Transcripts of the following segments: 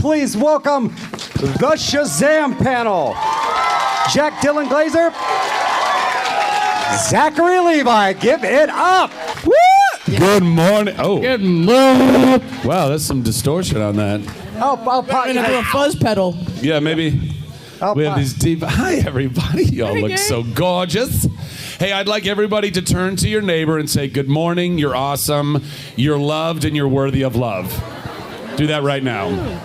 please welcome the Shazam panel. Jack Dylan Glazer, Zachary Levi, give it up. Woo! Good morning. Oh. Good morning. Wow, that's some distortion on that. I'll I'm gonna do a fuzz pedal. Yeah, maybe. We have these deep. Hi, everybody. Y'all look so gorgeous. Hey, I'd like everybody to turn to your neighbor and say, good morning, you're awesome, you're loved, and you're worthy of love. Do that right now.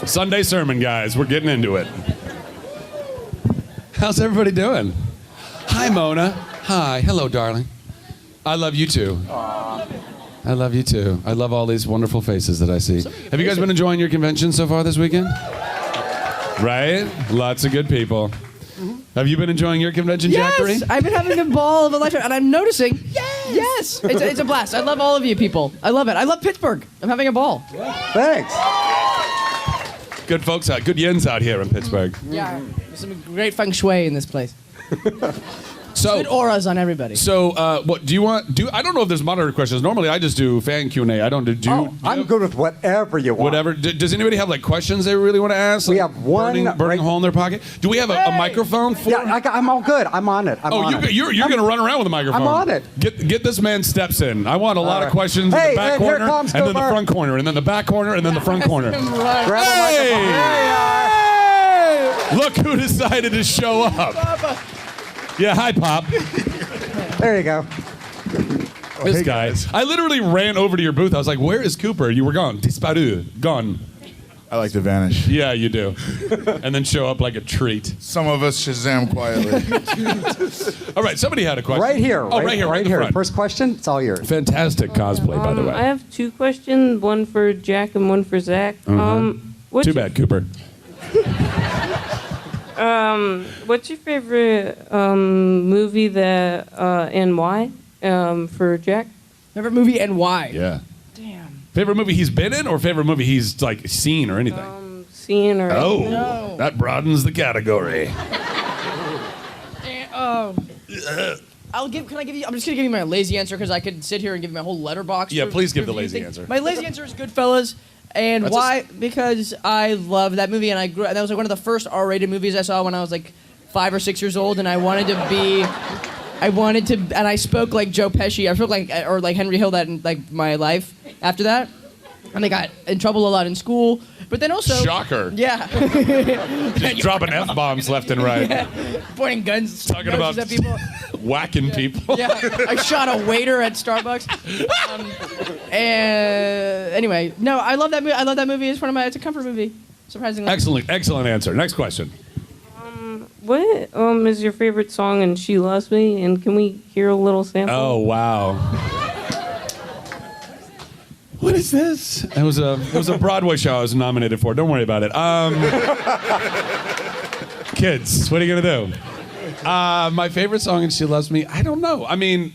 Sunday sermon, guys. We're getting into it. How's everybody doing? Hi, Mona. Hi. Hello, darling. I love you, too. I love you, too. I love all these wonderful faces that I see. Have you guys been enjoying your convention so far this weekend? Right? Lots of good people. Have you been enjoying your convention, Jackery? Yes, I've been having a ball of a lifetime, and I'm noticing. Yes, it's a blast. I love all of you people. I love it. I love Pittsburgh. I'm having a ball. Thanks. Good folks out, good yens out here in Pittsburgh. Yeah, there's some great feng shui in this place. So good auras on everybody. So, what do you want? I don't know if there's moderator questions. Normally, I just do fan Q&A. I don't do. I'm good with whatever you want. Whatever. Does anybody have like questions they really want to ask? We like, have one burning hole in their pocket. Do we have a microphone for? Yeah, I'm all good. I'm on it. You're going to run around with a microphone. I'm on it. Get this man steps in. I want a lot of questions in the back corner, and then the front corner, and then the back corner, and then the front corner. Hey! Look who decided to show up. Yeah, hi, Pop. There you go. This guy. I literally ran over to your booth. I was like, where is Cooper? You were gone. Disparu. Gone. I like to vanish. Yeah, you do. And then show up like a treat. Some of us Shazam quietly. All right, somebody had a question. Right here. Right here. First question, it's all yours. Fantastic cosplay, by the way. I have two questions, one for Jack and one for Zach. Too bad, Cooper. What's your favorite movie and why for Jack? Favorite movie and why? Yeah. Damn. Favorite movie he's been in, or favorite movie he's like seen or anything? Seen or No. That broadens the category. Can I give you? I'm just gonna give you my lazy answer because I could sit here and give you my whole letterbox. Yeah, please give the lazy answer. My lazy answer is Goodfellas. And That's why? Because I love that movie, and that was like one of the first R-rated movies I saw when I was like 5 or 6 years old, and and I spoke like Joe Pesci. I spoke like Henry Hill that in like my life after that, and I got in trouble a lot in school. But then also, shocker. Yeah, just dropping F-bombs left and right. Yeah. Pointing guns, Talking about at people. Whacking people. Yeah, I shot a waiter at Starbucks. And anyway, no, I love that movie. I love that movie. It's a comfort movie. Surprisingly. Excellent answer. Next question. What is your favorite song in She Loves Me? And can we hear a little sample? Oh wow. What is this? It was a Broadway show I was nominated for. Don't worry about it. Kids, what are you gonna do? My favorite song in She Loves Me, I don't know. I mean,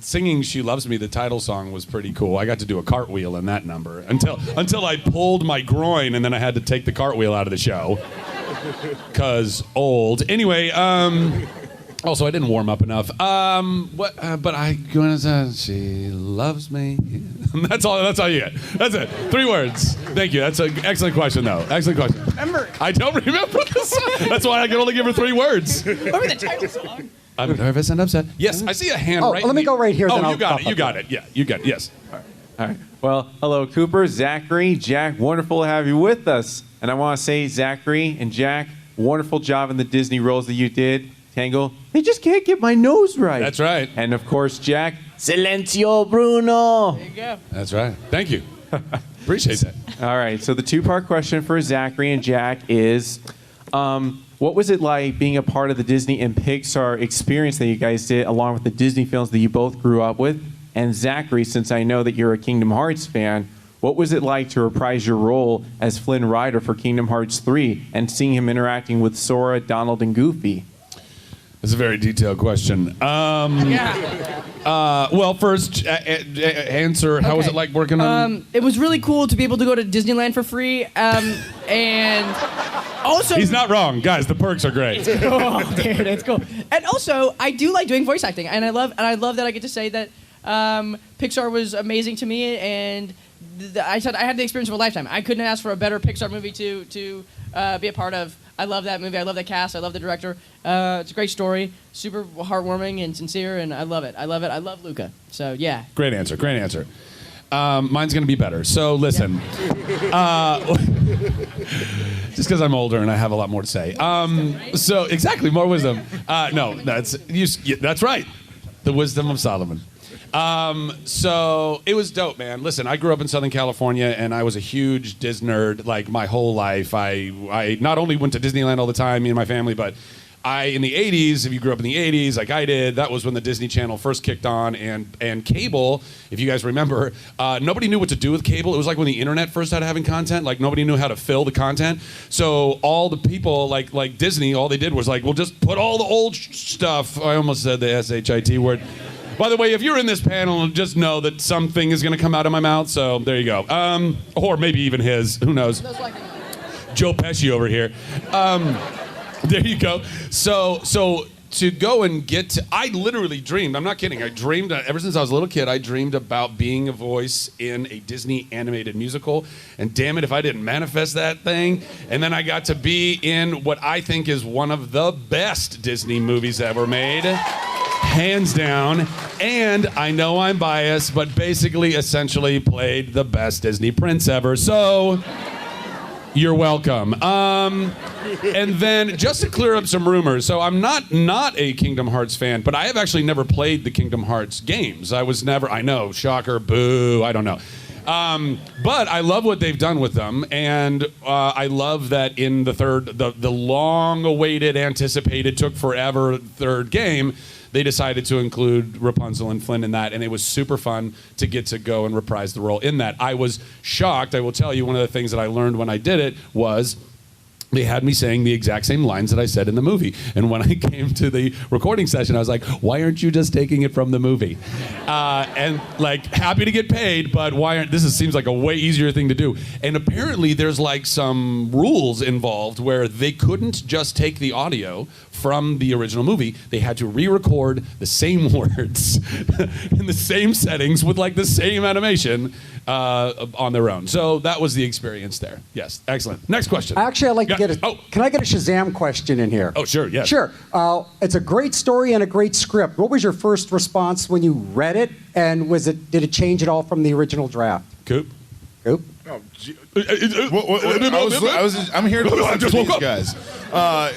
singing She Loves Me, the title song, was pretty cool. I got to do a cartwheel in that number until I pulled my groin, and then I had to take the cartwheel out of the show. 'Cause old. Anyway, also I didn't warm up enough. But I gonna say she loves me. That's all you get. That's it. 3 words. Thank you. That's an excellent question, though. Excellent question. Remember? I don't remember this. That's why I can only give her 3 words. Remember the title song? I'm nervous and upset. Yes, I see a hand right. Let me go right here. Oh, then you got it. You got it. Yeah, you got it. Yes. All right. Well, hello, Cooper, Zachary, Jack. Wonderful to have you with us. And I want to say, Zachary and Jack, wonderful job in the Disney roles that you did. Tangle, they just can't get my nose right. That's right. And of course, Jack, Silencio Bruno. There you go. That's right. Thank you. Appreciate that. All right. So the 2-part question for Zachary and Jack is, what was it like being a part of the Disney and Pixar experience that you guys did, along with the Disney films that you both grew up with? And Zachary, since I know that you're a Kingdom Hearts fan, what was it like to reprise your role as Flynn Rider for Kingdom Hearts 3 and seeing him interacting with Sora, Donald, and Goofy? That's a very detailed question. Well, first, answer, how was it like working on... It was really cool to be able to go to Disneyland for free, and also... He's not wrong. Guys, the perks are great. Oh, dude, it's cool. And also, I do like doing voice acting, and I love that I get to say that Pixar was amazing to me, and I said I had the experience of a lifetime. I couldn't ask for a better Pixar movie to be a part of. I love that movie. I love the cast. I love the director. It's a great story, super heartwarming and sincere, and I love it. I love it. I love Luca. So yeah. Great answer. Great answer. Mine's going to be better. So listen, just because I'm older and I have a lot more to say. So exactly, more wisdom. No, that's right. The wisdom of Solomon. So it was dope, man. Listen, I grew up in Southern California, and I was a huge Disney nerd like my whole life. I not only went to Disneyland all the time, me and my family, but in the 80s, if you grew up in the 80s like I did, that was when the Disney Channel first kicked on, and cable, if you guys remember, nobody knew what to do with cable. It was like when the internet first started having content, like nobody knew how to fill the content. So all the people like Disney, all they did was like, we'll just put all the old stuff. I almost said the S-H-I-T word. By the way, if you're in this panel, just know that something is going to come out of my mouth, so there you go. Or maybe even his, who knows. Joe Pesci over here. There you go. So to go and get to, I literally dreamed, I'm not kidding, I dreamed, ever since I was a little kid, I dreamed about being a voice in a Disney animated musical, and damn it if I didn't manifest that thing. And then I got to be in what I think is one of the best Disney movies ever made. Hands down. And I know I'm biased, but basically, essentially played the best Disney prince ever. So, you're welcome. And then, just to clear up some rumors, so I'm not a Kingdom Hearts fan, but I have actually never played the Kingdom Hearts games. I know, shocker, boo, I don't know. But I love what they've done with them, and I love that in the long-awaited, anticipated, took forever third game, they decided to include Rapunzel and Flynn in that, and it was super fun to get to go and reprise the role in that. I was shocked. I will tell you, one of the things that I learned when I did it was they had me saying the exact same lines that I said in the movie. And when I came to the recording session, I was like, why aren't you just taking it from the movie? And like, happy to get paid, but seems like a way easier thing to do. And apparently there's like some rules involved where they couldn't just take the audio from the original movie. They had to re-record the same words in the same settings with like the same animation on their own. So that was the experience there. Yes, excellent. Next question. Actually, I'd like to can I get a Shazam question in here? Oh, sure, yes. Sure. It's a great story and a great script. What was your first response when you read it, and did it change at all from the original draft? Coop? Oh, I'm here to listen to these guys.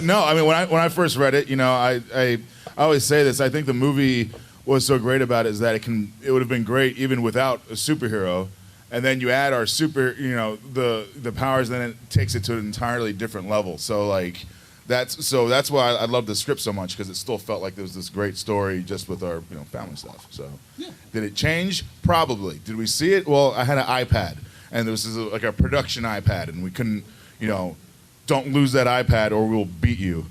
No, I mean, when I first read it, I always say this. I think the movie was so great about it is that it would have been great even without a superhero, and then you add our the powers, then it takes it to an entirely different level. So like that's why I love the script so much, because it still felt like there was this great story just with our family stuff. So yeah. Did it change? Probably. Did we see it? Well, I had an iPad, and this is like a production iPad, and we couldn't don't lose that iPad or we'll beat you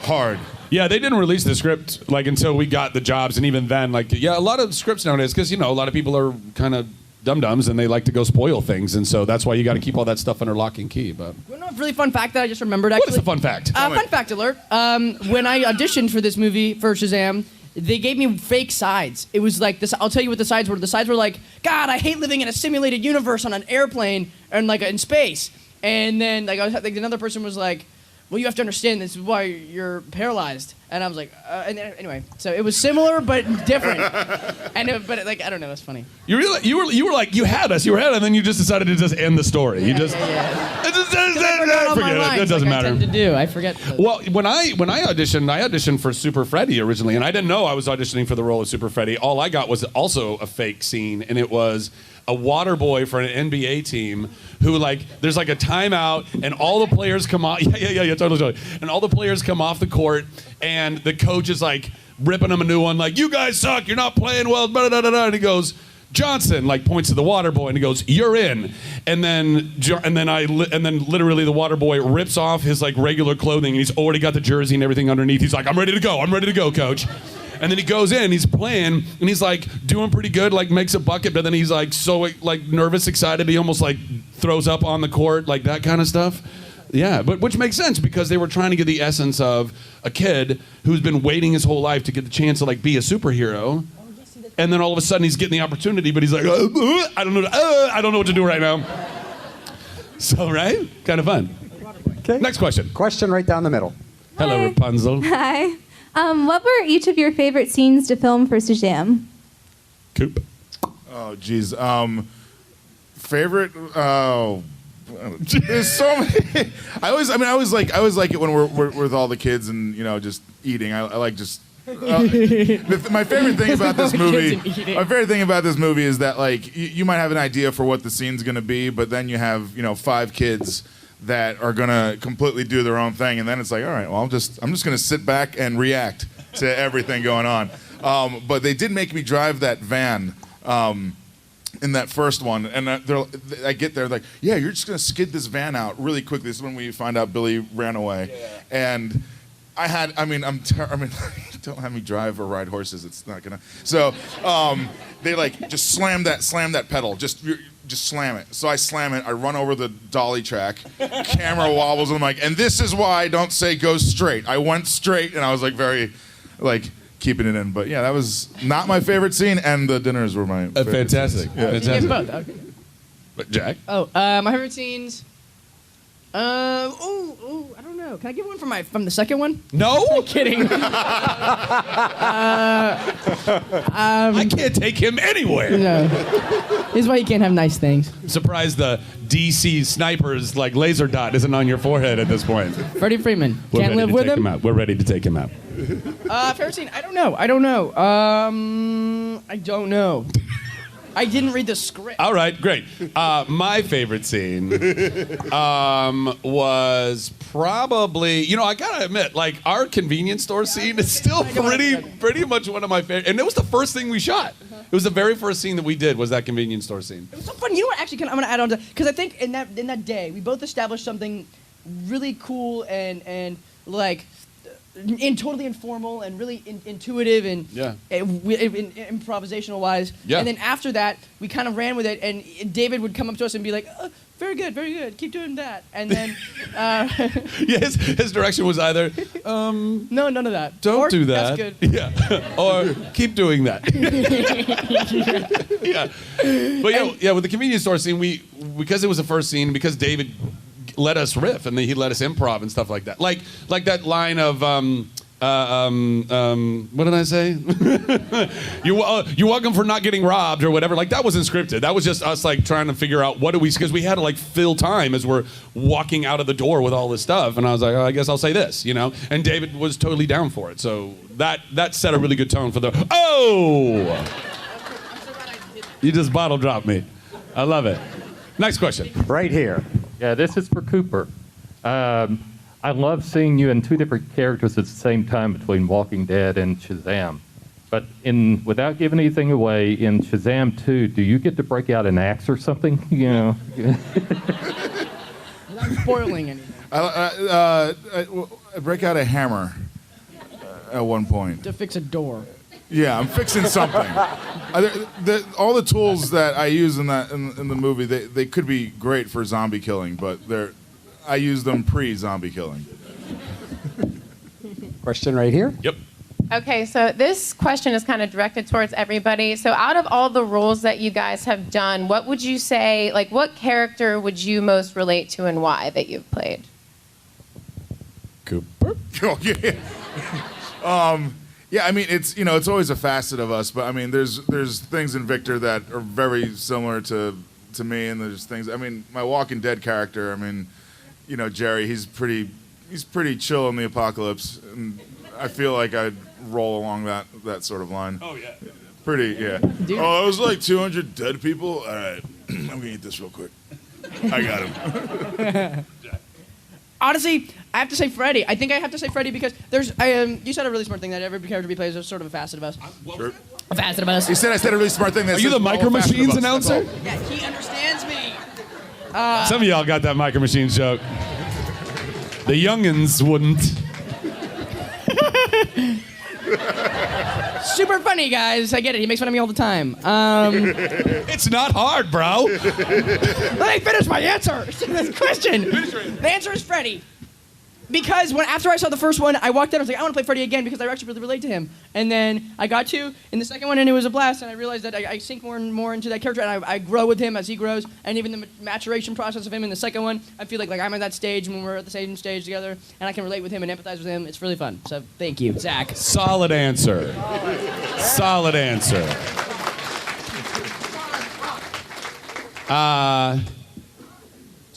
hard. Yeah, they didn't release the script like until we got the jobs, and even then, like, a lot of scripts nowadays, because a lot of people are kind of dum-dums and they like to go spoil things, and so that's why you got to keep all that stuff under lock and key. But you know, a really fun fact that I just remembered. Actually, what is a fun fact? Fun fact alert! When I auditioned for this movie for Shazam, they gave me fake sides. It was like this. I'll tell you what the sides were. The sides were like, God, I hate living in a simulated universe on an airplane and like in space. And then like another person was like, well, you have to understand this is why you're paralyzed. And I was like, and then, anyway, so it was similar but different. But I don't know, it's funny. You were like, you had us, and then you just decided to just end the story. Yeah, you just forget it. It doesn't matter. I tend to do. I forget. Well, when I auditioned for Super Freddy originally, and I didn't know I was auditioning for the role of Super Freddy. All I got was also a fake scene, and it was a water boy for an NBA team who, like, there's like a timeout and all the players come off. Yeah, totally. And all the players come off the court and the coach is like ripping them a new one, like, you guys suck, you're not playing well, blah, blah, blah, blah. And he goes, Johnson, like, points to the water boy and he goes, you're in. And then literally the water boy rips off his like regular clothing and he's already got the jersey and everything underneath. He's like, I'm ready to go, coach. And then he goes in, he's playing, and he's like doing pretty good, like makes a bucket, but then he's like so like nervous, excited, he almost like throws up on the court, like that kind of stuff. Yeah, but which makes sense because they were trying to get the essence of a kid who's been waiting his whole life to get the chance to like be a superhero. and then all of a sudden he's getting the opportunity, but he's like, I don't know, I don't know what to do right now. So, right? Kind of fun. Okay. Next question. Question right down the middle. Hello, Hi. Rapunzel. Hi. What were each of your favorite scenes to film for Shazam? Coop. Oh, geez. Favorite? Oh, there's so many. I always like it when we're with all the kids and just eating. I like just. My favorite thing about this movie. My favorite thing about this movie is that like you might have an idea for what the scene's gonna be, but then you have 5 kids that are gonna completely do their own thing, and then it's like, all right, well, I'm just gonna sit back and react to everything going on. But they did make me drive that van. In that first one, and I get there like, yeah, you're just gonna skid this van out really quickly. This is when we find out Billy ran away, and don't have me drive or ride horses. It's not gonna. So they like just slam that pedal, just slam it. So I slam it. I run over the dolly track. Camera wobbles. And I'm like, and this is why I don't say go straight. I went straight, and I was like very, like. Keeping it in, but yeah, that was not my favorite scene, and the dinners were my favorite Fantastic. scenes. Yeah. You get both. Okay. But Jack? Oh, my favorite scenes. I don't know. Can I give one from the second one? No? Kidding. I can't take him anywhere. No. This is why you can't have nice things. I'm surprised the DC snipers like laser dot isn't on your forehead at this point. Freddie Freeman. We're Can't ready live to with take him. out. We're ready to take him out. Favorite scene? I don't know. I don't know. I didn't read the script. All right, great. My favorite scene was probably, I gotta admit, like our convenience store scene is still pretty much one of my favorite. And it was the first thing we shot. It was the very first scene that we did was that convenience store scene. It was so fun. You know what? Actually, I'm gonna add on to because I think in that day we both established something really cool and like. Totally informal and really intuitive and improvisational wise. Yeah. And then after that, we kind of ran with it, and David would come up to us and be like, very good, keep doing that. And then... Yeah, his direction was either, no, none of that. don't Or, do that. That's good. Yeah. Or keep doing that. Yeah. But yeah, with the convenience store scene, because it was the first scene, because David let us riff and then he let us improv and stuff like that. Like that line of what did I say? You're welcome for not getting robbed or whatever. Like that wasn't scripted. That was just us like trying to figure out because we had to like fill time as we're walking out of the door with all this stuff. And I was like, I guess I'll say this, And David was totally down for it. So that set a really good tone for the. Oh! You just bottle dropped me. I love it. Next question. Right here. Yeah, this is for Cooper. I love seeing you in 2 different characters at the same time between Walking Dead and Shazam. But without giving anything away, in Shazam 2, do you get to break out an axe or something? Without spoiling anything. I break out a hammer at one point. To fix a door. Yeah, I'm fixing something. All the tools that I use in the movie, they could be great for zombie killing, but I use them pre-zombie killing. Question right here. Yep. Okay, so this question is kind of directed towards everybody. So out of all the roles that you guys have done, what would you say, like what character would you most relate to and why that you've played? Cooper. Oh, yeah. Yeah, I mean it's always a facet of us, but I mean there's things in Victor that are very similar to me, and there's things. I mean my Walking Dead character. I mean, Jerry, he's pretty chill in the apocalypse, and I feel like I'd roll along that sort of line. Oh yeah. Pretty, yeah. Dude. Oh, it was like 200 dead people. All right, I'm gonna eat this real quick. I got him. Honestly, I have to say Freddy. I think I have to say Freddy because there's. You said a really smart thing that every character we play is sort of a facet of us. Sure. A facet of us. He said I said a really smart thing. Are you the Micro Machines announcer? Yeah, he understands me. Some of y'all got that Micro Machines joke. The youngins wouldn't. Super funny, guys. I get it. He makes fun of me all the time. It's not hard, bro. Let me finish my answer to this question. The answer is Freddy. Because after I saw the first one, I walked out. I was like, I want to play Freddy again because I actually really relate to him. And then I got to in the second one, and it was a blast. And I realized that I sink more and more into that character, and I grow with him as he grows. And even the maturation process of him in the second one, I feel like I'm at that stage when we're at the same stage together, and I can relate with him and empathize with him. It's really fun. So thank you, Zach. Solid answer. Solid answer.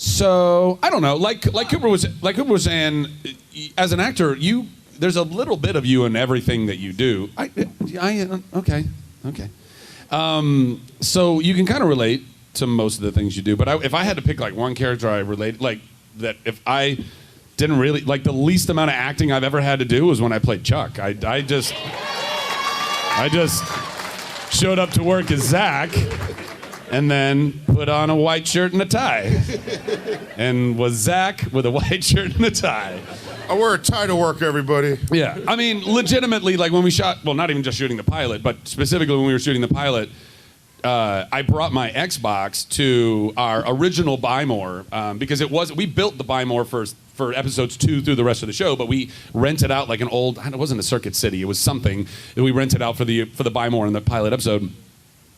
So I don't know. Like Cooper was saying, as an actor, there's a little bit of you in everything that you do. Okay. So you can kind of relate to most of the things you do. But if I had to pick like one character I relate, like that, if I didn't really like, the least amount of acting I've ever had to do was when I played Chuck. I just showed up to work as Zach. And then put on a white shirt and a tie. And was Zach with a white shirt and a tie. I wear a tie to work, everybody. Yeah. I mean, legitimately, like when we shot, well, not even just shooting the pilot, but specifically when we were shooting the pilot, I brought my Xbox to our original Buy More because we built the Buy More for episodes 2 through the rest of the show, but we rented out like an old, it wasn't a Circuit City, it was something that we rented out for the Buy More in the pilot episode.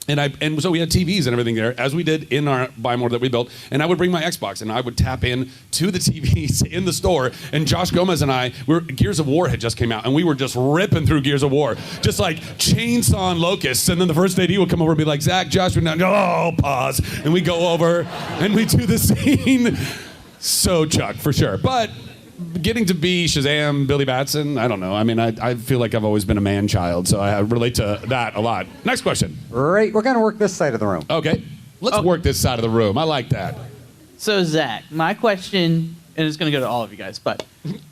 And so we had TVs and everything there, as we did in our Buy More that we built. And I would bring my Xbox, and I would tap in to the TVs in the store. And Josh Gomez and I, Gears of War had just came out, and we were just ripping through Gears of War, just like chainsawing locusts. And then the first AD would come over and be like, Zach, Josh, we're not, oh, pause. And we go over, and we do the scene. So Chuck, for sure. But getting to be Shazam, Billy Batson, I don't know. I mean, I feel like I've always been a man-child, so I relate to that a lot. Next question. Right, we're going to work this side of the room. Okay. Let's work this side of the room. I like that. So, Zach, my question, and it's going to go to all of you guys, but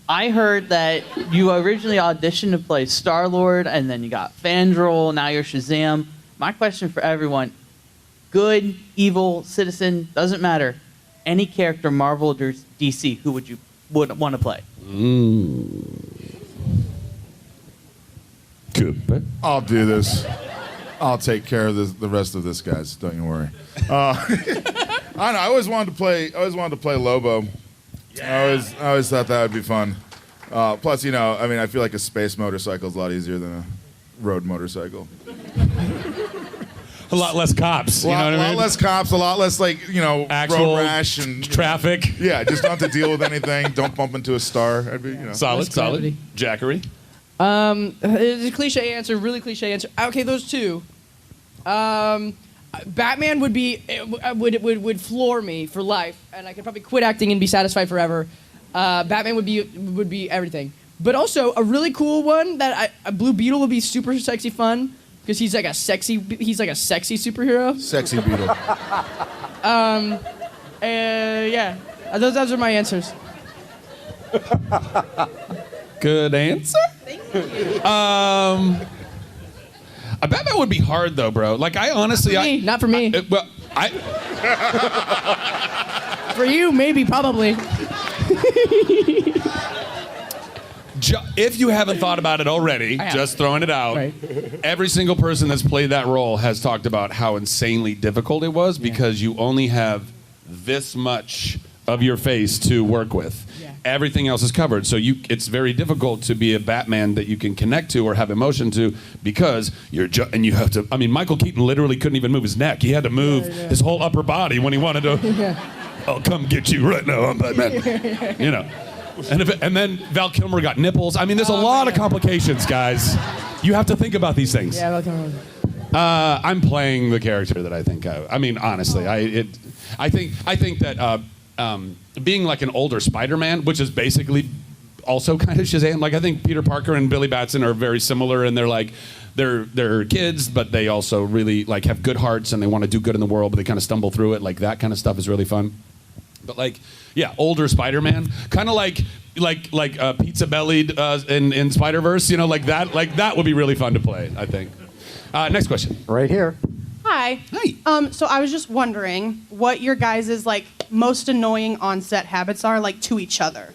I heard that you originally auditioned to play Star-Lord, and then you got Fandral, now you're Shazam. My question for everyone, good, evil, citizen, doesn't matter. Any character, Marvel or DC, who would you want to play? Cooper. I'll do this. I'll take care of the rest of this, guys. Don't you worry. I don't know. I always wanted to play Lobo. Yeah. I always thought that would be fun. Plus, I mean, I feel like a space motorcycle is a lot easier than a road motorcycle. A lot less cops. You know what I mean? A lot lless cops, a lot less, actual road rash and traffic. Yeah, just don't have to deal with anything. Don't bump into a star. I'd be, Solid. Jackery. It's a cliche answer, really cliche answer. Okay, those two. Batman would floor me for life, and I could probably quit acting and be satisfied forever. Batman would be everything. But also a really cool one that Blue Beetle would be super sexy fun. Because he's like a sexy superhero. Sexy Beetle. Yeah. Those are my answers. Good answer. Thank you. A Batman would be hard though, bro. Like I honestly, not for me. For you, maybe, probably. If you haven't thought about it already, just throwing it out, right. Every single person that's played that role has talked about how insanely difficult it was because you only have this much of your face to work with. Yeah. Everything else is covered. So it's very difficult to be a Batman that you can connect to or have emotion to because and you have to, I mean, Michael Keaton literally couldn't even move his neck. He had to move his whole upper body when he wanted to, I'll come get you right now, I'm Batman. And then Val Kilmer got nipples. I mean, there's a lot of complications, guys. You have to think about these things. Yeah, Val Kilmer. I'm playing the character that I think. I mean, honestly, I think that being like an older Spider-Man, which is basically also kind of Shazam. Like I think Peter Parker and Billy Batson are very similar, and they're kids, but they also really like have good hearts and they want to do good in the world, but they kind of stumble through it. Like that kind of stuff is really fun. But older Spider-Man, kind of like pizza bellied in Spider-Verse, like that would be really fun to play, I think. Next question. Right here. Hi. Hi. So I was just wondering what your guys' most annoying on-set habits are to each other.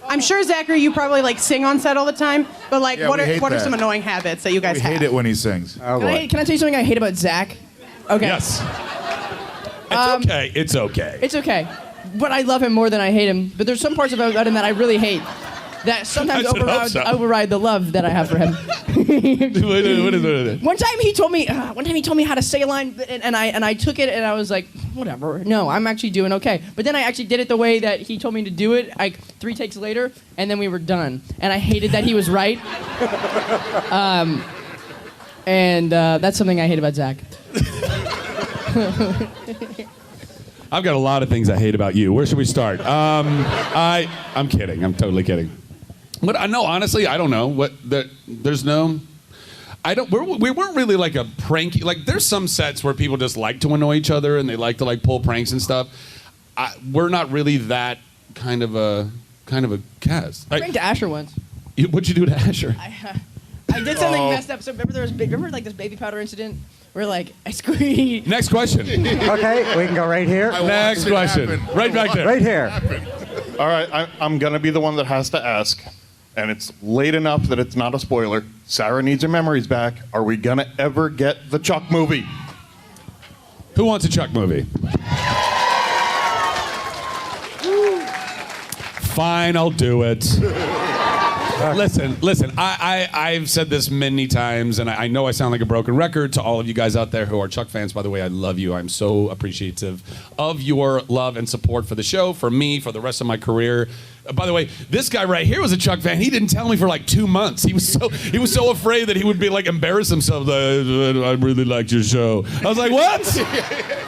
I'm sure Zachary, you probably sing on set all the time, but what are some annoying habits that you guys have? We hate it when he sings. Oh, can I tell you something I hate about Zach? Okay. Yes. It's okay. It's okay. It's okay. but I love him more than I hate him. But there's some parts about him that I really hate. That sometimes I should hope so. override the love that I have for him. What is it? One time he told me how to say a line, and I took it and I was like, whatever. No, I'm actually doing okay. But then I actually did it the way that he told me to do it, like 3 takes later, and then we were done. And I hated that he was right. And that's something I hate about Zach. I've got a lot of things I hate about you. Where should we start? I'm kidding. I'm totally kidding. But I know, honestly, I don't know what. There's no. I don't. We weren't really like a prank. Like there's some sets where people just like to annoy each other and they like to like pull pranks and stuff. We're not really that kind of a cast. I pranked Asher once. What'd you do to Asher? I did something messed up. So remember like this baby powder incident where like I squeezed. Next question. Okay, we can go right here. Next question. Right back there. Right here. All right, I'm going to be the one that has to ask, and it's late enough that it's not a spoiler. Sarah needs her memories back. Are we going to ever get the Chuck movie? Who wants a Chuck movie? Fine, I'll do it. Listen. I've said this many times, and I know I sound like a broken record to all of you guys out there who are Chuck fans. By the way, I love you. I'm so appreciative of your love and support for the show, for me, for the rest of my career. By the way, this guy right here was a Chuck fan. He didn't tell me for like 2 months. He was so afraid that he would be like embarrass himself. Like, I really liked your show. I was like, what,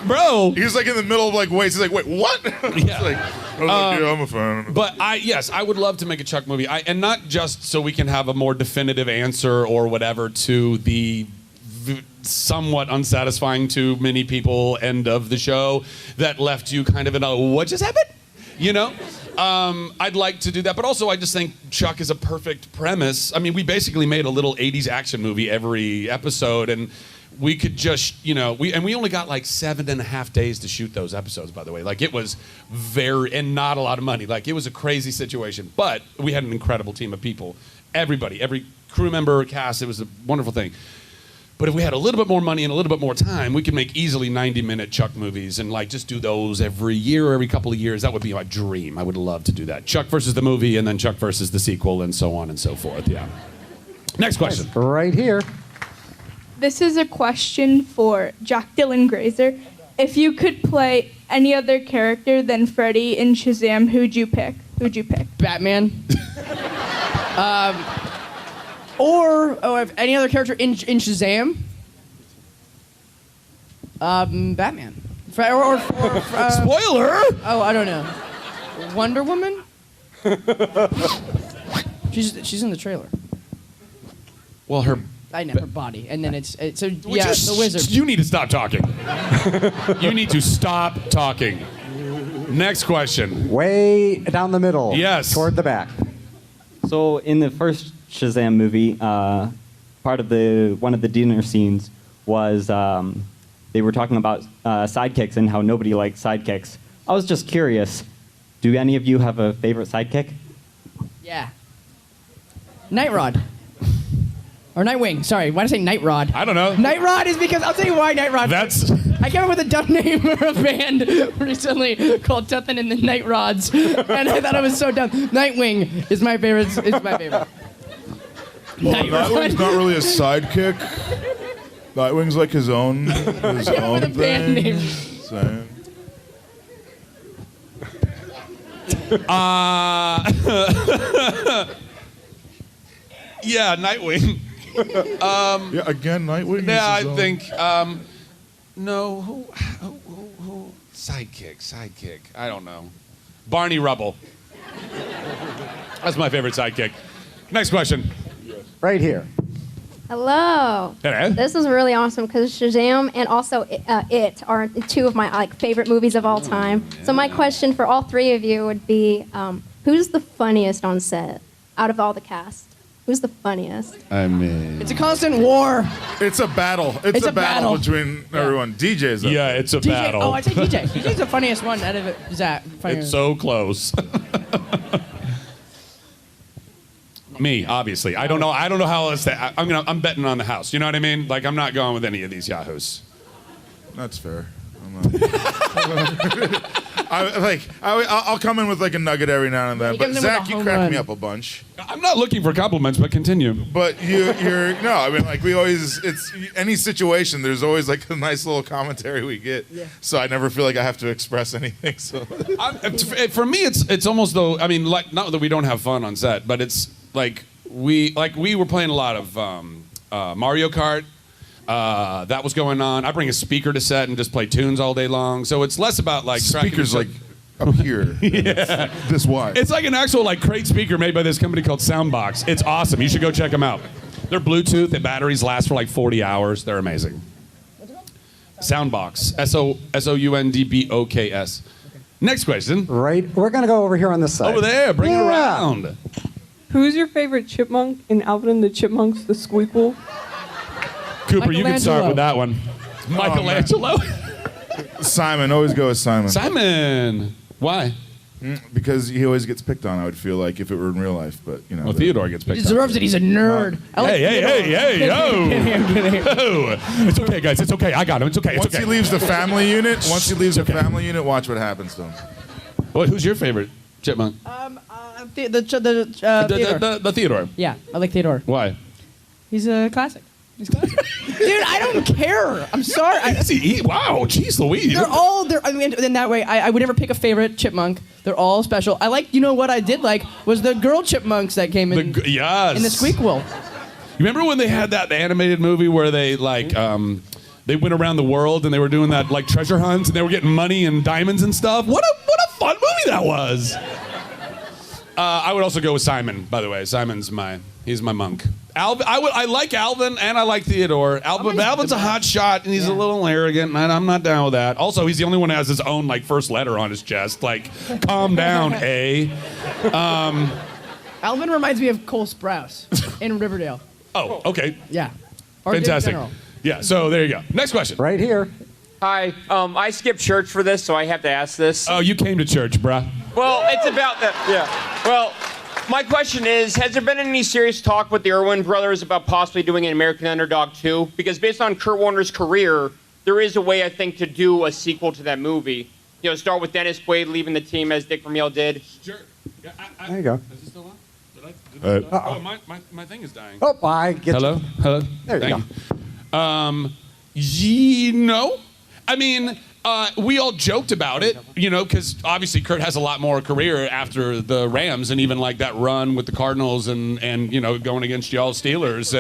bro? He was like in the middle of like wait. He's like, wait, what? Yeah. Yeah, I'm a fan. But I would love to make a Chuck movie, and not just so we can have a more definitive answer or whatever to the somewhat unsatisfying to many people end of the show that left you kind of in a what just happened, you know. I'd like to do that, but also I just think Chuck is a perfect premise. I mean, we basically made a little 80s action movie every episode, and we could just, we only got like 7.5 days to shoot those episodes, by the way. Like, it was and not a lot of money. Like, it was a crazy situation, but we had an incredible team of people. Everybody, every crew member, cast, it was a wonderful thing. But if we had a little bit more money and a little bit more time, we could make easily 90-minute Chuck movies and like just do those every year or every couple of years. That would be my dream. I would love to do that. Chuck versus the movie, and then Chuck versus the sequel, and so on and so forth. Yeah. Next question. Right here. This is a question for Jack Dylan Grazer. If you could play any other character than Freddy in Shazam, who'd you pick? Batman. Or if any other character in Shazam. Batman. Spoiler! Oh, I don't know. Wonder Woman? She's in the trailer. Well, her body, and then the wizard. You need to stop talking. You need to stop talking. Next question. Way down the middle. Yes. Toward the back. So in the first Shazam movie, part of one of the dinner scenes was they were talking about sidekicks and how nobody likes sidekicks. I was just curious, do any of you have a favorite sidekick? Yeah. Night Rod. Or Nightwing, sorry. Why did I say Night Rod? I don't know. Night Rod is because, I'll tell you why Night Rod. I came up with a dumb name for a band recently called Tuthin and the Night Rods, and I thought it was so dumb. Nightwing is my favorite. Well, Nightwing's not really a sidekick. Nightwing's like his own band name. Saying. Yeah, Nightwing. Yeah, again, Nightwing. Yeah, I think. No, who? Sidekick. I don't know. Barney Rubble. That's my favorite sidekick. Next question. Right here. Hello. Hello. This is really awesome because Shazam and also It are two of my favorite movies of all time. So my question for all three of you would be, who's the funniest on set out of all the cast? Who's the funniest? I mean, it's a constant war. It's a battle. It's a battle between everyone. DJ's up. Yeah, it's a DJ, battle. Oh, I say DJ. DJ's the funniest one out of it. Zach. It's so close. Me, obviously. I don't know how else to. I'm betting on the house. You know what I mean? Like, I'm not going with any of these yahoos. That's fair. I'll come in with like a nugget every now and then. He But comes in with Zach, a you home crack me run. up a bunch. I'm not looking for compliments, but continue. But you're no. I mean, like we always. It's any situation. There's always like a nice little commentary we get. Yeah. So I never feel like I have to express anything. So For me, it's almost though. I mean, like not that we don't have fun on set, but it's like we were playing a lot of Mario Kart. That was going on. I bring a speaker to set and just play tunes all day long. So it's less about like speakers like up here. Yeah. This wide. It's like an actual like crate speaker made by this company called Soundbox. It's awesome. You should go check them out. They're Bluetooth. The batteries last for like 40 hours. They're amazing. Soundbox. Soundboks. Next question. Right. We're going to go over here on this side. Over there. Bring it around. Who's your favorite chipmunk in Alvin and the Chipmunks, the Squeakquel? Cooper, you can start with that one. Michelangelo. Simon. Always go with Simon. Simon. Why? Because he always gets picked on. I would feel like if it were in real life, but you know. Well, Theodore gets picked He deserves on. it. He's a nerd. I like Hey, yo. It's okay, guys. It's okay. I got him. It's okay. It's Once okay. he leaves the family unit, watch what happens to him. Well, who's your favorite chipmunk? Theodore. The Theodore. Yeah, I like Theodore. Why? He's a classic. Dude, I don't care. I'm sorry. Wow, jeez Louise. I mean, in that way, I would never pick a favorite chipmunk. They're all special. I like, you know what I did like was the girl chipmunks that came in. Yes. In the Squeakquel. You remember when they had that animated movie where they like they went around the world and they were doing that like treasure hunts and they were getting money and diamonds and stuff? What a fun movie that was. I would also go with Simon, by the way. He's my monk. Alvin, I like Alvin and I like Theodore. Alvin's a hot shot and he's a little arrogant and I'm not down with that. Also, he's the only one who has his own like first letter on his chest. Like, calm down, A. Alvin reminds me of Cole Sprouse in Riverdale. Oh, okay. Yeah. Or Fantastic. General. Yeah, so there you go. Next question. Right here. Hi. I skipped church for this, so I have to ask this. Oh, you came to church, bruh. Well, it's about that. Yeah. Well, my question is, has there been any serious talk with the Irwin brothers about possibly doing an American Underdog 2? Because based on Kurt Warner's career, there is a way, I think, to do a sequel to that movie. You know, start with Dennis Quaid leaving the team as Dick Vermeil did. Sure. Yeah, There you go. Is this still on? Oh, my thing is dying. Oh, I get Hello? you. Hello? There you go. No. I mean, we all joked about it, you know, because obviously Kurt has a lot more career after the Rams and even like that run with the Cardinals and you know, going against y'all Steelers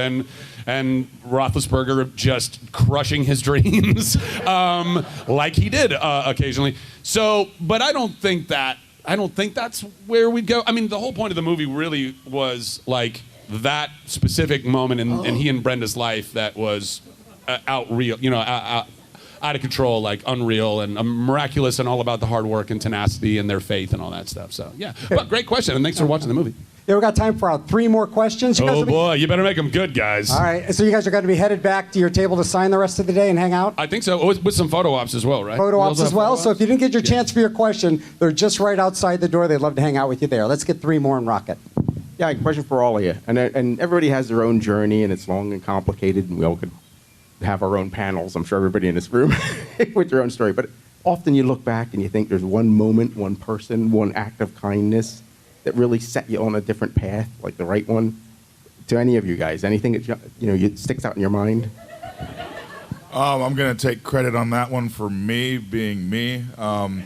and Roethlisberger just crushing his dreams like he did occasionally. So, but I don't think that's where we'd go. I mean, the whole point of the movie really was like that specific moment in he and Brenda's life that was out of control, like unreal and miraculous and all about the hard work and tenacity and their faith and all that stuff. So, yeah. But great question, and thanks for watching the movie. Yeah, we got time for 3 more questions. You guys Oh, will be- boy. You better make them good, guys. All right, so you guys are going to be headed back to your table to sign the rest of the day and hang out? I think so, with some photo ops as well, right? Photo We ops also as have well. photo So ops? if you didn't get your chance for your question, they're just right outside the door. They'd love to hang out with you there. Let's get 3 more and rock it. Yeah, a question for all of you. And everybody has their own journey, and it's long and complicated, and we all could have our own panels. I'm sure everybody in this room with their own story. But often you look back and you think there's one moment, one person, one act of kindness that really set you on a different path, like the right one. To any of you guys, anything that sticks out in your mind? I'm gonna take credit on that one for me being me. No,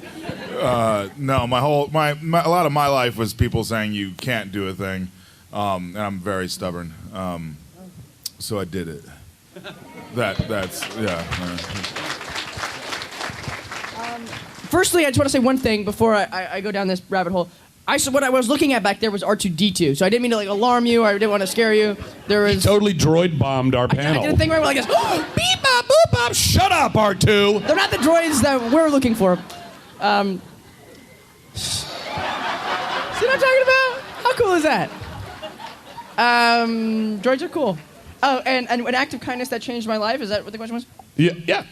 a lot of my life was people saying you can't do a thing, and I'm very stubborn. So I did it. That's yeah. Firstly, I just want to say one thing before I go down this rabbit hole. What I was looking at back there was R2-D2, so I didn't mean to like alarm you or I didn't want to scare you. He totally droid bombed our panel. I did a thing where we're like this, beep bop boop bop. Shut up, R2. They're not the droids that we're looking for. See what I'm talking about? How cool is that? Droids are cool. Oh, and an act of kindness that changed my life. Is that what the question was? Yeah.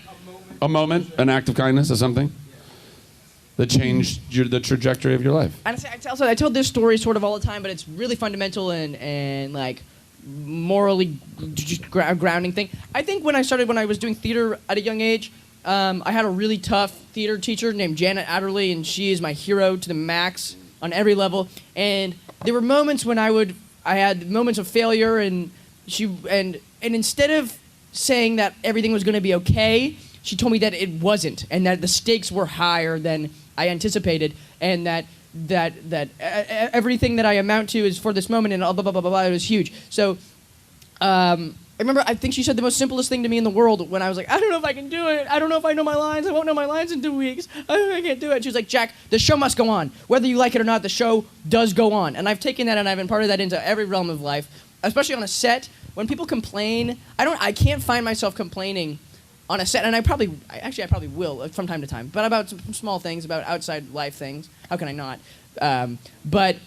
A moment, an act of kindness or something that changed the trajectory of your life. And I tell this story sort of all the time, but it's really fundamental and like morally grounding thing. I think when I was doing theater at a young age, I had a really tough theater teacher named Janet Adderley, and she is my hero to the max on every level. And there were moments when I had moments of failure, and instead of saying that everything was going to be okay, she told me that it wasn't, and that the stakes were higher than I anticipated, and that everything that I amount to is for this moment, and blah blah blah blah blah. It was huge. So. I remember, I think she said the most simplest thing to me in the world when I was like, I don't know if I can do it. I don't know if I know my lines. I won't know my lines in 2 weeks. I can't do it. She was like, Jack, the show must go on. Whether you like it or not, the show does go on. And I've taken that and I've imparted that into every realm of life, especially on a set. When people complain, I can't find myself complaining on a set, and I probably will from time to time, but about some small things, about outside life things. How can I not? But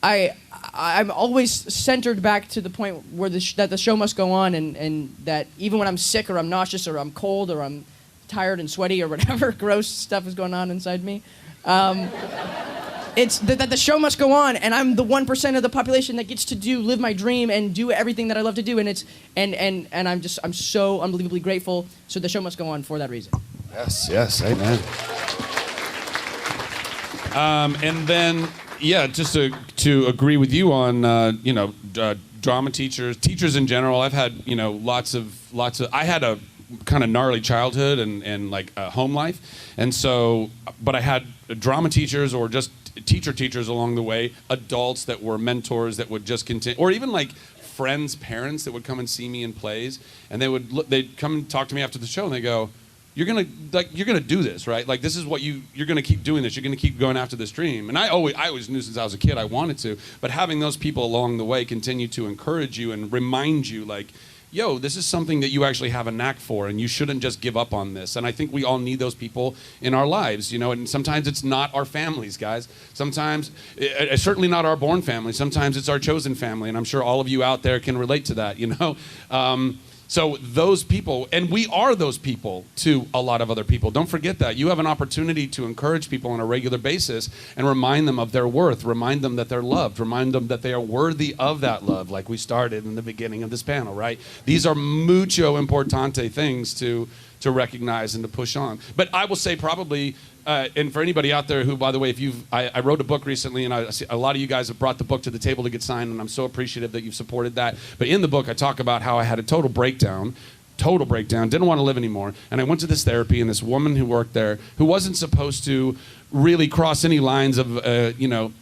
I'm always centered back to the point where that the show must go on, and that even when I'm sick or I'm nauseous or I'm cold or I'm tired and sweaty or whatever gross stuff is going on inside me, it's that the show must go on, and I'm the 1% of the population that gets to live my dream and do everything that I love to do, and I'm so unbelievably grateful. So the show must go on for that reason. Yes, amen. And then. Yeah, just to agree with you on drama teachers in general. I've had lots of. I had a kind of gnarly childhood and like a home life, and so but I had drama teachers or just teachers along the way, adults that were mentors that would just continue, or even like friends' parents that would come and see me in plays, and they'd come and talk to me after the show, and they go, You're gonna do this, right? Like this is what you're gonna keep doing this. You're gonna keep going after this dream. And I always knew since I was a kid I wanted to. But having those people along the way continue to encourage you and remind you, like, yo, this is something that you actually have a knack for, and you shouldn't just give up on this. And I think we all need those people in our lives, And sometimes it's not our families, guys. Sometimes it's certainly not our born family. Sometimes it's our chosen family, and I'm sure all of you out there can relate to that. So those people, and we are those people to a lot of other people. Don't forget that. You have an opportunity to encourage people on a regular basis and remind them of their worth, remind them that they're loved, remind them that they are worthy of that love, like we started in the beginning of this panel, right? These are mucho importante things to recognize and to push on. But I will say probably, and for anybody out there who, by the way, I wrote a book recently, and a lot of you guys have brought the book to the table to get signed, and I'm so appreciative that you've supported that. But in the book, I talk about how I had a total breakdown, didn't want to live anymore, and I went to this therapy, and this woman who worked there, who wasn't supposed to really cross any lines of,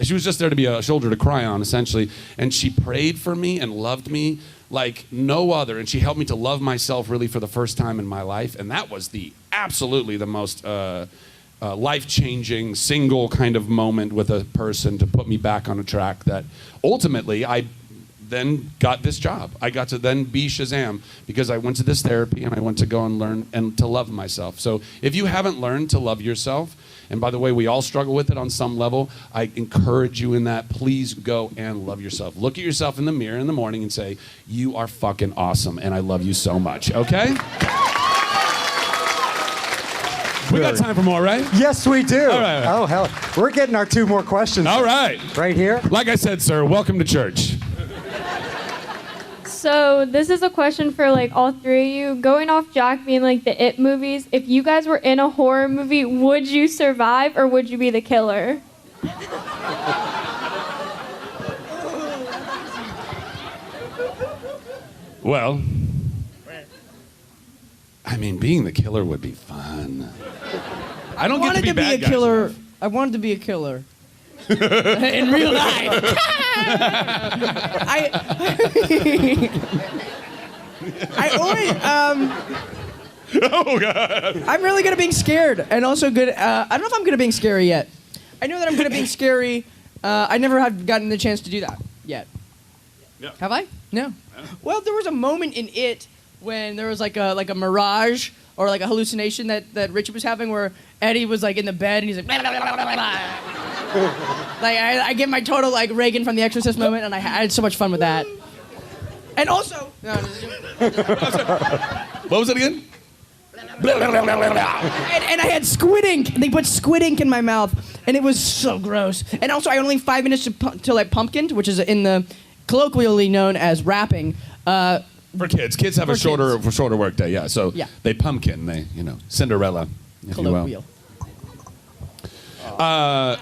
she was just there to be a shoulder to cry on, essentially, and she prayed for me and loved me like no other, and she helped me to love myself really for the first time in my life, and that was absolutely the most life-changing single kind of moment with a person to put me back on a track that ultimately I then got this job. I got to then be Shazam because I went to this therapy and I went to go and learn and to love myself. So if you haven't learned to love yourself, and by the way, we all struggle with it on some level, I encourage you in that. Please go and love yourself. Look at yourself in the mirror in the morning and say, you are fucking awesome and I love you so much, okay? We got time for more, right? Yes, we do. All right. Oh, hell. We're getting our 2 more questions. All right. Right here. Like I said, sir, welcome to church. So this is a question for like all 3 of you. Going off Jack being like the It movies, if you guys were in a horror movie, would you survive or would you be the killer? Well, I mean, being the killer would be fun. I don't get to be bad guys enough. I wanted to be a killer. In real life. I always, oh, God. I'm really good at being scared, and also good. I don't know if I'm good at being scary yet. I know that I'm good at being scary. I never have gotten the chance to do that yet. Yeah. Have I? No. Well, there was a moment in It when there was like a mirage or like a hallucination that Richie was having where Eddie was like in the bed and he's like blah, blah, blah, blah, blah, blah. Like I get my total like Reagan from The Exorcist moment, and I had so much fun with that. And also, what was it again? And I had squid ink. They put squid ink in my mouth, and it was so gross. And also, I only 5 minutes till I pumpkined, which is in the colloquially known as rapping. For kids. Kids have For a shorter work day, yeah. So Yeah. they pumpkin, they, Cinderella, if you will. Colloquial.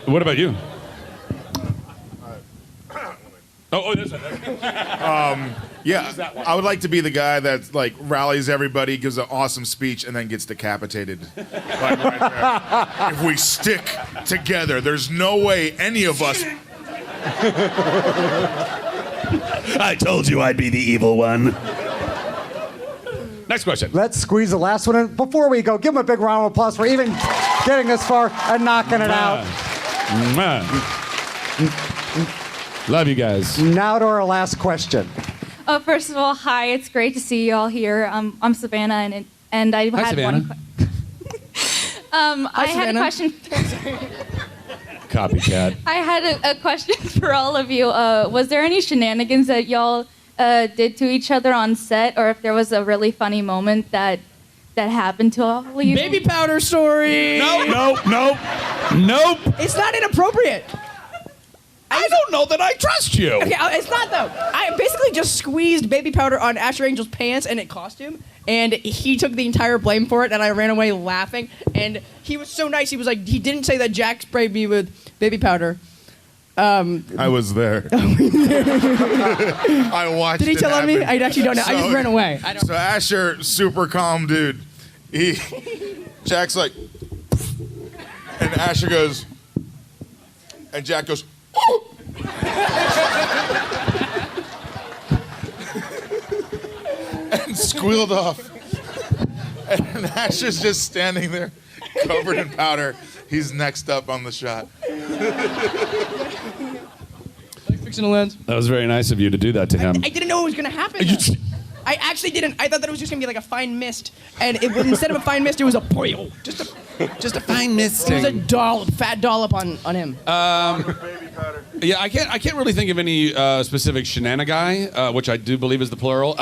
What about you? Oh, that's Yeah, I would like to be the guy that like rallies everybody, gives an awesome speech, and then gets decapitated. Like, right there. If we stick together, there's no way any of us. I told you I'd be the evil one. Next question. Let's squeeze the last one in. Before we go, give them a big round of applause for even getting this far and knocking it out. Love you guys. Now to our last question. Oh, first of all, hi. It's great to see you all here. I'm Savannah, and I Hi, had Savannah. one. I had a Savannah. question. Copycat. I had a question for all of you. Was there any shenanigans that y'all did to each other on set, or if there was a really funny moment that happened to all of you? Baby powder story. Nope. It's not inappropriate. I don't know that I trust you. Okay, it's not though. I basically just squeezed baby powder on Asher Angel's pants and it cost him, and he took the entire blame for it, and I ran away laughing. And he was so nice. He was like, he didn't say that Jack sprayed me with baby powder. I was there. I watched. Did he it tell on me? happen. I actually don't know. I just ran away. I don't. So Asher, super calm dude. Jack's like, and Asher goes, and Jack goes, and squealed off. And Asher's just standing there, covered in powder. He's next up on the shot. Fixing a lens. That was very nice of you to do that to him. I didn't know it was gonna happen. I actually didn't. I thought that it was just gonna be like a fine mist, and instead of a fine mist, it was a boil. Just a fine mist. It was a dollop, fat dollop on him. Yeah, I can't really think of any specific shenanigan, which I do believe is the plural.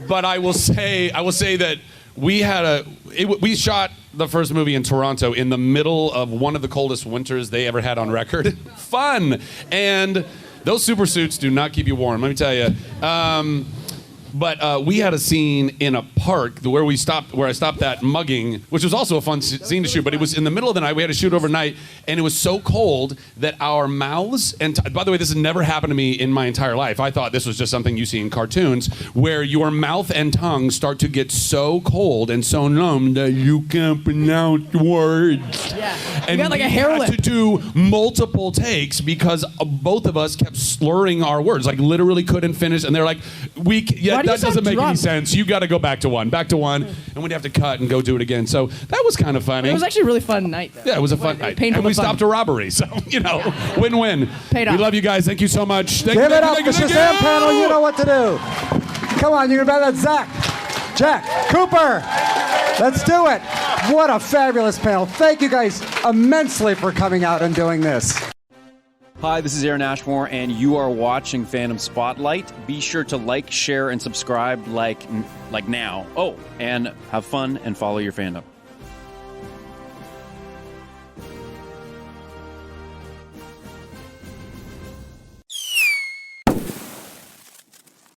But I will say that we shot the first movie in Toronto in the middle of one of the coldest winters they ever had on record. Fun, and those super suits do not keep you warm. Let me tell you. But we had a scene in a park where I stopped that mugging, which was also a fun scene to shoot, but it was in the middle of the night. We had to shoot overnight, and it was so cold that our mouths, and by the way, this has never happened to me in my entire life. I thought this was just something you see in cartoons, where your mouth and tongue start to get so cold and so numb that you can't pronounce words. Yeah. And you got like a we hair had lip. to do multiple takes because both of us kept slurring our words, like literally couldn't finish, and they're like, that doesn't make any sense. You got to go back to one, and we'd have to cut and go do it again. So that was kind of funny. It was actually a really fun night, though. Yeah, it was a fun night. Painful And we but fun. stopped a robbery, so, win-win. Paid We off. love you guys. Thank you so much. Thank Give you, it thank up, you, the thank you, Shazam thank you. panel. You know what to do. Come on, you're gonna bet that Zach, Jack, Cooper. Let's do it. What a fabulous panel. Thank you guys immensely for coming out and doing this. Hi, this is Aaron Ashmore, and you are watching Fandom Spotlight. Be sure to like, share, and subscribe like now. Oh, and have fun and follow your fandom.